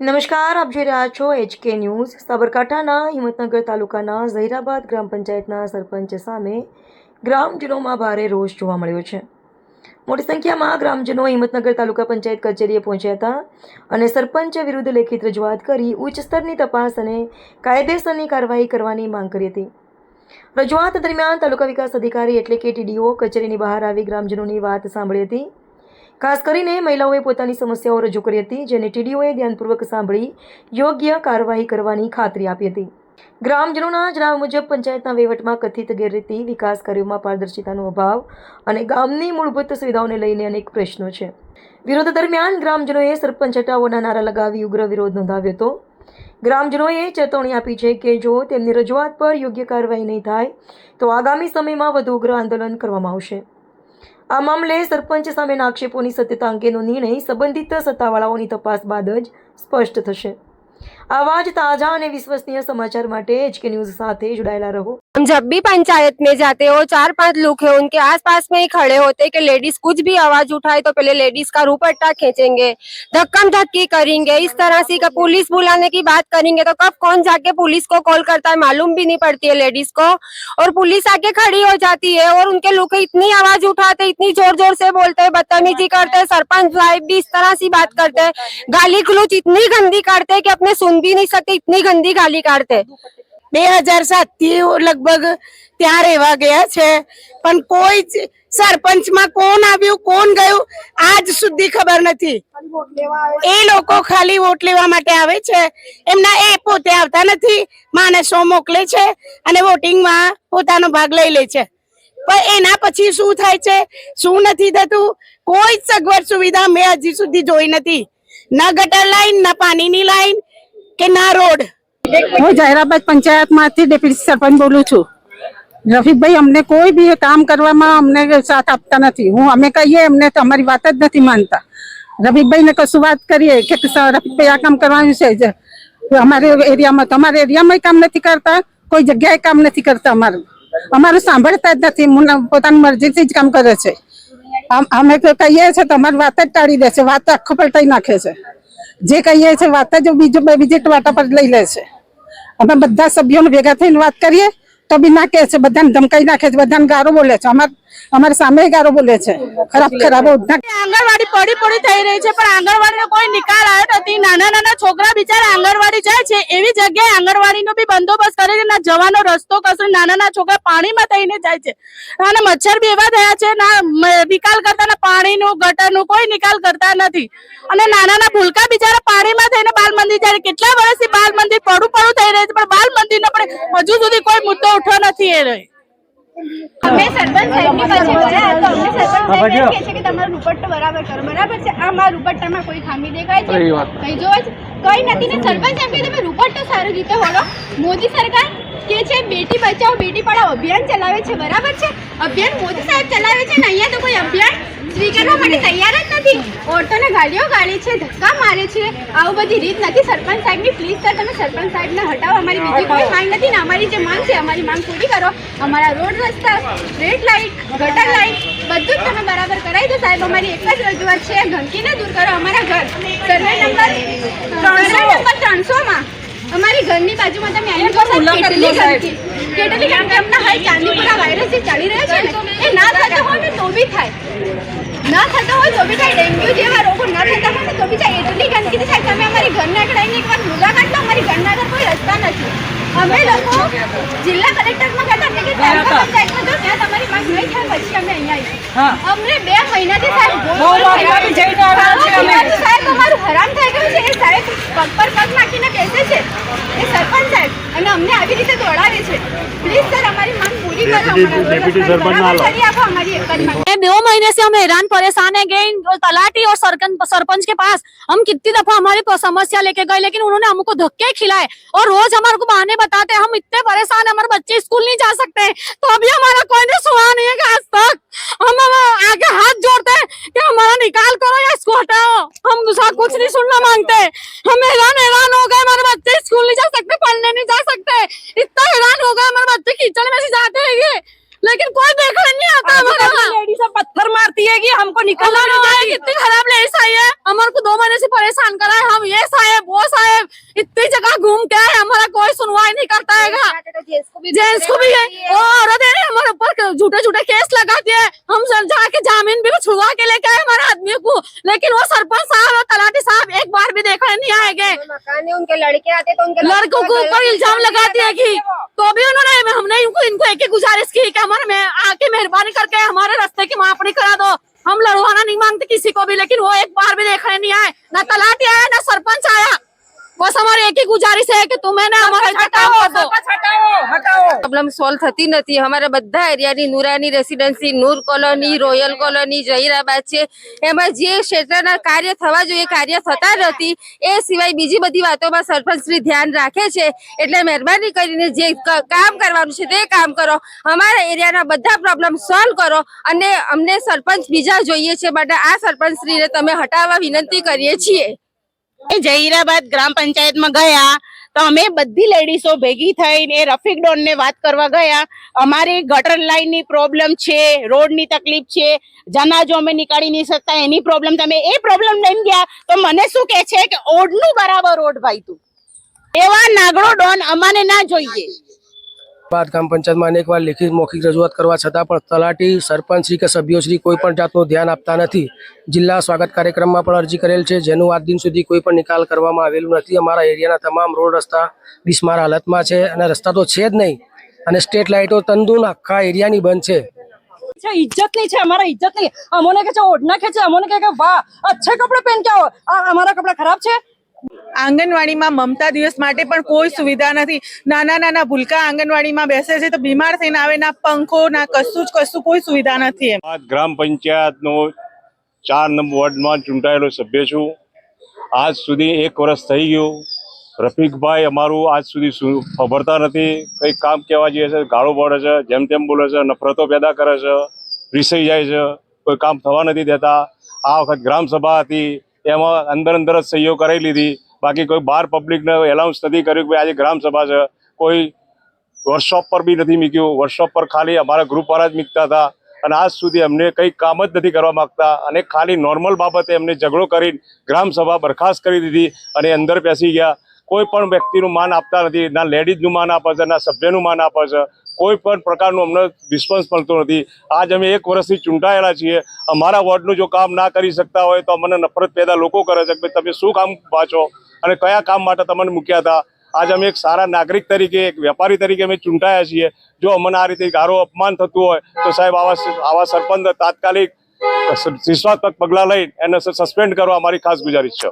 નમસ્કાર, આપ જોઈ રહ્યા છો HK ન્યૂઝ। સાબરકાંઠાના હિંમતનગર તાલુકાના ઝહીરાબાદ ગ્રામ પંચાયતના સરપંચ સામે ગ્રામજનોમાં ભારે રોષ જોવા મળ્યો છે। મોટી સંખ્યામાં ગ્રામજનો હિંમતનગર તાલુકા પંચાયત કચેરીએ પહોંચ્યા હતા અને સરપંચ વિરુદ્ધ લેખિત રજૂઆત કરી ઉચ્ચ સ્તરની તપાસ અને કાયદેસરની કાર્યવાહી કરવાની માંગ કરી હતી। રજૂઆત દરમિયાન તાલુકા વિકાસ અધિકારી એટલે કે TDO કચેરીની બહાર આવી ગ્રામજનોની વાત સાંભળી હતી। ખાસ કરીને મહિલાઓએ પોતાની સમસ્યાઓ રજૂ કરી હતી, જેને TDOએ ધ્યાનપૂર્વક સાંભળી યોગ્ય કાર્યવાહી કરવાની ખાતરી આપી હતી। ગ્રામજનોના જણાવ્યા મુજબ પંચાયતના વહીવટમાં કથિત ગેરરીતિ, વિકાસ કાર્યોમાં પારદર્શિતાનો અભાવ અને ગામની મૂળભૂત સુવિધાઓને લઈને અનેક પ્રશ્નો છે। વિરોધ દરમિયાન ગ્રામજનોએ સરપંચ હટાવોના નારા લગાવી ઉગ્ર વિરોધ નોંધાવ્યો હતો। ગ્રામજનોએ ચેતવણી આપી છે કે જો તેમની રજૂઆત પર યોગ્ય કાર્યવાહી નહીં થાય તો આગામી સમયમાં વધુ ઉગ્ર આંદોલન કરવામાં આવશે। આ મામલે સરપંચ સામેના આક્ષેપોની સત્યતા અંગેનો નિર્ણય સંબંધિત સત્તાવાળાઓની તપાસ બાદ જ સ્પષ્ટ થશે। आवाज ताजा और विश्वसनीय समाचार माटे HK न्यूज साथ जुड़ाएला रहो। हम जब भी पंचायत में जाते हो 4-5 लोग हैं उनके आसपास में ही खड़े होते कि लेडीज कुछ भी आवाज उठाए तो पहले लेडीज का रुपट्टा खींचेंगे, धक्कम धक्की करेंगे, इस तरह से का पुलिस बुलाने की बात करेंगे। तो कब कौन जाके पुलिस को कॉल करता है मालूम भी नहीं पड़ती है लेडीज को, और पुलिस आके खड़ी हो जाती है और उनके लोग इतनी आवाज उठाते, इतनी जोर जोर से बोलते हैं, बदतमीजी करते हैं। सरपंच साहब भी इस तरह से बात करते हैं, गाली गलौज इतनी गंदी करते हैं कि अपने सुन भी नहीं सकते, इतनी गंदी गाली काढ़ते। 2007 થી લગભગ ત્યાં રહેવા ગયા છે, પણ કોઈ સરપંચમાં કોણ આવ્યું કોણ ગયું આજ સુધી ખબર નથી। એ લોકો ખાલી વોટ લેવા માટે આવે છે, એમના એ પોતે આવતા નથી, માણસો મોકલે છે અને વોટિંગમાં પોતાનો ભાગ લઈ લે છે। પણ એના પછી શું થાય છે શું નથી થતું કોઈ સગવડ સુવિધા મેં હજી સુધી જોઈ નથી, ના ગટર લાઈન, ના પાણીની લાઈન કે ના રોડ। હું ઝહીરાબાદ પંચાયતમાંથી ડેપ્યુટી સરપંચ બોલું છું। રફીકભાઈ અમને કોઈ બી કામ કરવામાં અમને સાથ આપતા નથી। અમે કહીએ એમને તો અમારી વાત જ નથી માનતા। રફીકભાઈને કશું વાત કરીએ કે રફીકભાઈ આ કામ કરવાનું છે, અમારે એરિયામાં તમારા એરિયામાં કામ નથી કરતા, કોઈ જગ્યાએ કામ નથી કરતા, અમારું સાંભળતા જ નથી, પોતાની મરજીથી જ કામ કરે છે। અમે કહીએ છીએ તમારી વાત જ ટાળી દે છે, વાત આખો પલટાઈ નાખે છે। જે કહીએ છીએ વાત જ બીજી વાટા પર લઈ લે છે। અમે બધા સભ્યોને ભેગા થઈને વાત કરીએ તો બી ના કહે છે, બધાને ધમકાઈ નાખે છે, બધાને ગારો બોલે છે, અમારે સામે ગારો બોલે છે, ખરાબ ખરાબ। આંગણવાડી પડી પડી થઈ રહી છે, પણ આંગણવાડીનો કોઈ નિકાલ આવ્યો નથી। નાના નાના છોકરા બિચારા આંગણવાડી જાય છે, એવી જગ્યાએ આંગણવાડીનો બી બંદોબસ્ત કરે છે, ના જવાનો રસ્તો કશું, નાના નાના છોકરા પાણીમાં થઈને જાય છે અને મચ્છર બી એવા થયા છે, ના નિકાલ કરતા, ના પાણીનું ગટરનું કોઈ નિકાલ કરતા નથી। અને નાના નાના ભૂલકા બિચારા પાણીમાં થઈને બાલ મંદિર જાય, કેટલા વર્ષથી બાલ મંદિર પડું પડું થઈ રહ્યું છે, પણ બાલ મંદિરનો પણ હજુ સુધી કોઈ મુદ્દો ઉઠ્યો નથી। એ રહી અમે સરપંચ સાહેબની પાસે ગયા તો અમને સરપંચ સાહેબ એમ કહે છે કે તમારો રૂપટ્ટો બરાબર કરો। બરાબર છે, આ મારા રૂપટ્ટામાં કોઈ ખામી દેખાય છે? કઈ જોવા છે? કઈ નથી ને સરપંચ એમ કે તમે રૂપટ્ટો સારી રીતે વળો। મોદી સરકાર કે છે બેટી બચાવો બેટી પઢાઓ અભિયાન ચલાવે છે, બરાબર છે, અભિયાન મોદી સાહેબ ચલાવે છે ને અહીંયા તો કોઈ અભિયાન સ્વીકારવા માટે તૈયાર જ નથી। ઓરતોને ગાલીઓ ગાળી છે, ધક્કા મારે છે, આવું બધી રીત નથી સરપંચ સાહેબની। પ્લીઝ સર તમે સરપંચ સાહેબને હટાવો, અમારી બીજી કોઈ માંગ નથી ને અમારી જે માંગ છે અમારી માંગ પૂરી કરો। અમારા રોડ રસ્તા, સ્ટ્રીટ લાઇટ, ગટર લાઇટ બધું જ તમે બરાબર કરાવી દો સાહેબ। અમારી એક જ રજૂઆત છે, ગંદકીને દૂર કરો। અમારા ઘર સર્વે નંબર 300માં અમારી ઘરની બાજુમાં તમે આવી જો કેટલી ગંદકી હમણાં હાઈ ચાંદીપુરા વાયરસ જે ચાલી રહ્યો છે ને એ ના થતો હોય ને તો બી થાય, ના થતો હોય તો બી થાય, ડેન્ગ્યુ જેવા રોગો ના થતા હોય તો બી થાય, એટલી ગંદકી થાય। તમે અમારી ઘરના આગળ આવીને એકવાર મુલાકાત લો, અમારી ઘરના આગળ કોઈ રસ્તા નથી। અમે લોકો જિલ્લા કલેક્ટરમાં ગયા હતા કે તાલુકા પંચાયતમાં જો ત્યાં તમારી માંગ નહીં થાય પછી અમે અહીંયા આવીશું। અમને 2 મહિનાથી સાહેબ અમારું હેરાન થઈ ગયું છે। એ સાહેબ પગ પર પગ નાખીને બેસે છે, એ સરપંચ સાહેબ, અને અમને આવી રીતે દોડાવે છે। प्लीज सर हमारी मांग पूरी करो, डेप्यूटी सरपंच आपको हमारी एक ही मांग। 2 महीने से हम हैरान परेशान है गए तलाटी और सरपंच के पास। हम कितनी दफा हमारी समस्या लेके गए लेकिन उन्होंने हमको धक्के खिलाए और रोज हमारे को बहाने बताते। हम इतने परेशान है, हमारे बच्चे स्कूल नहीं जा सकते, तो अभी हमारा कोई ने सुना नहीं है कि आज तक। हम आगे हाथ जोड़ते हैं कि हमारा निकाल करो या इसको हटाओ, हम दूसरा कुछ नहीं सुनना मांगते। हम हैरान हो गए, हमारे बच्चे स्कूल नहीं जा सकते, पढ़ने नहीं जा सकते, इतना हैरान हो गए। हमारे बच्चे कीचड़ में से जाते हैं, लेकिन कोई देखने नहीं आता हमारे वहाँ। लेडीज पत्थर मारती है कि हमको निकलना नहीं है, कितनी खराब लेडीज आई है, हमारे को 2 महीने से परेशान करा है। हम ये साहेब वो साहेब इतनी जगह घूम के आए, हमारा कोई सुनवाई नहीं करता है। जेंट्स को भी है, वो औरत है हमारे ऊपर झूठे झूठे केस लगाती है। हम जाके जामीन भी छुड़वा के लेके आए हमारे आदमी को, लेकिन वो सरपंच साहब और तलाटी साहब एक बार भी देखने नहीं आएंगे। उनके लड़के आते तो उनके लड़कों को ऊपर इल्जाम लगाती है कि तो भी हमने इनको एक ही गुजारिश की कि हमारे में आके मेहरबानी करके हमारे रास्ते की मापनी करा दो। हम लड़वाना नहीं मांगते किसी को भी, लेकिन वो एक बार भी देखने नहीं आए, ना तलाटी आया ना सरपंच आया। बस हमारी एक ही गुजारिश है कि तुम्हें ना हमारा इतना काम कर दो। પ્રોબ્લેમ સોલ્વ થતી નથી। અમારા બધા એરિયાની નુરાની રેસિડેન્સી, નૂર કોલોની, રોયલ કોલોની, જહીરાબાદ છે, એમાં જે ક્ષેત્રના કાર્ય થવા જોઈએ કાર્ય થતા નથી। એ સિવાય બીજી બધી વાતોમાં સરપંચશ્રી ધ્યાન રાખે છે। એટલે મહેરબાની કરીને જે કામ કરવાનું છે તે કામ કરો, અમારા એરિયાના બધા પ્રોબ્લેમ સોલ્વ કરો અને અમને સરપંચ બીજા જોઈએ છે માટે આ સરપંચશ્રીને તમે હટાવવા વિનંતી કરીએ છીએ। જહીરાબાદ ગ્રામ પંચાયતમાં ગયા તો અમે બધી લેડીઝો ભેગી થઈને રફીક ડોન ને વાત કરવા ગયા। અમારી ગટર લાઈન ની પ્રોબ્લેમ છે, રોડ ની તકલીફ છે, જનાજો અમે નીકાળી નહીં શકતા એની પ્રોબ્લેમ। તમે એ પ્રોબ્લેમ લઈને ગયા તો મને શું કહે છે કે ઓડનું બરાબર રોડ ભાઈ તું એવા નાગડો ડોન અમાને ના જોઈએ। બાદ ગ્રામ પંચાયતમાં અનેકવાર લેખિત મૌખિક રજૂઆત કરવા છતાં પણ તલાટી, સરપંચશ્રી કે સભ્યોશ્રી કોઈ પણ જાતનું ધ્યાન આપતા નથી। જિલ્લા સ્વાગત કાર્યક્રમમાં પણ અરજી કરેલ છે, જેનું આજ દિન સુધી કોઈ પણ નિકાલ કરવામાં આવેલું નથી। અમારા એરિયાના તમામ રોડ રસ્તા બિસ્માર હાલતમાં છે અને રસ્તા તો છે જ નહીં અને સ્ટ્રીટ લાઇટો તંદુન આખા એરિયાની બંધ છે। इज्जत नहीं है, हमारा इज्जत नहीं। हमने के ओढ़ना खेचे, हमने के वाह अच्छे कपड़े पहन के आओ, हमारा कपड़ा खराब है। આંગણવાડીમાં મમતા દિવસ માટે પણ કોઈ સુવિધા નથી। નાના નાના ભૂલકા આંગણવાડીમાં બેસે છે તો બીમાર થઈને આવે, ના પંખો ના કશું કોઈ સુવિધા નથી। ગ્રામ પંચાયતનો 4 નંબર વોર્ડમાં ચૂંટાયેલો સભ્ય છું। આજ સુધી 1 વર્ષ થઈ ગયું। રફીકભાઈ અમારું આજ સુધી ખબરતા નથી। કંઈક કામ કહેવા જઈએ છે ગાળો પડે છે, જેમ તેમ બોલે છે, નફરતો પેદા કરે છે, રીસાઈ જાય છે, કોઈ કામ થવા નથી દેતા। આ વખત ગ્રામ સભા હતી, એમાં અંદર જ સહીઓ કરાવી લીધી, બાકી કોઈ બહાર પબ્લિકને એનાઉન્સ નથી કર્યું કે આજે ગ્રામ સભા છે। કોઈ વર્કશોપ પર બી નથી મૂક્યું। વર્કશોપ પર ખાલી અમારા ગ્રુપવાળા જ મૂકતા હતા અને આજ સુધી અમને કંઈ કામ જ નથી કરવા માગતા અને ખાલી નોર્મલ બાબતે એમને ઝઘડો કરી ગ્રામ સભા બરખાસ્ત કરી દીધી અને અંદર બેસી ગયા। કોઈ પણ વ્યક્તિનું માન આપતા નથી, ના લેડીઝનું માન આપે છે, ના સભ્યનું માન આપે છે। કોઈ પણ પ્રકારનું અમને રિસ્પોન્સ મળતો નથી। આજ અમે 1 વર્ષથી ચૂંટાયેલા છીએ। અમારા વોર્ડનું જો કામ ના કરી શકતા હોય તો અમને નફરત પેદા લોકો કરે છે કે તમે શું કામ પાછો અને કયા કામ માટે તમને મૂક્યા હતા। આજ અમે એક સારા નાગરિક તરીકે, એક વેપારી તરીકે અમે ચૂંટાયા છીએ। જો અમને આ રીતે ગારો અપમાન થતું હોય તો સાહેબ આવા સરપંચ તાત્કાલિક શિક્ષાત્મક પગલાં લઈ એને સસ્પેન્ડ કરવા અમારી ખાસ ગુજારિશ છે।